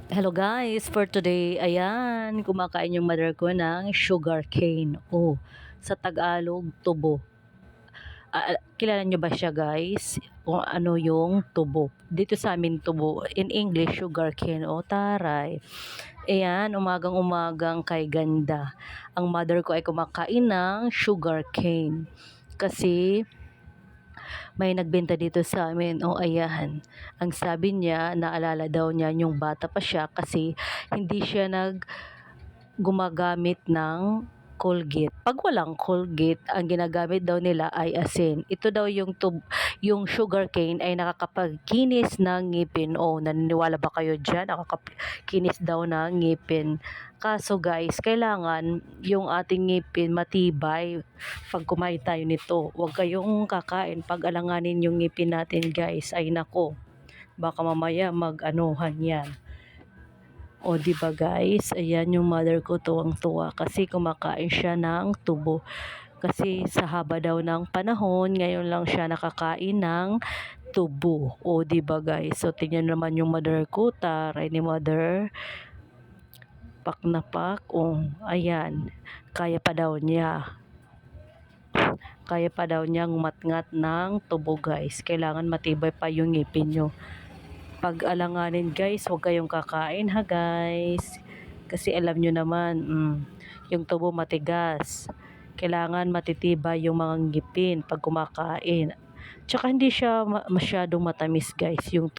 Hello guys, for today, ayan, kumakain yung mother ko ng sugar cane. Oh, sa Tagalog, tubo. Kilala nyo ba siya guys? Kung ano yung tubo. Dito sa amin tubo. In English, sugar cane. Oh, taray. Ayan, umagang-umagang kay ganda. Ang mother ko ay kumakain ng sugar cane. Kasi may nagbenta dito sa amin. O ayan, ang sabi niya, naalala daw niya yung bata pa siya kasi hindi siya gumagamit ng Colgate. Pag walang Colgate, ang ginagamit daw nila ay asin. Ito daw yung sugar cane ay nakakapagkinis ng ngipin. O, naniniwala ba kayo dyan? Nakakakinis daw ng ngipin. Kaso guys, kailangan yung ating ngipin matibay pag kumain tayo nito. Huwag kayong kakain pag alanganin yung ngipin natin guys. Ay nako, baka mamaya mag-anuhan yan. O di ba guys, ayan yung mother ko tuwang-tuwa kasi kumakain siya ng tubo. Kasi sa haba daw ng panahon, ngayon lang siya nakakain ng tubo. O di ba guys, so tingnan naman yung mother ko, taray ni mother, pak na pak. O ayan, kaya pa daw niya. Kaya pa daw niyang matngat ng tubo guys. Kailangan matibay pa yung ngipin nyo. Pag alanganin guys, huwag kayong kakain ha guys. Kasi alam nyo naman, yung tubo matigas. Kailangan matitibay yung mga ngipin pag kumakain. Tsaka hindi siya masyadong matamis guys, yung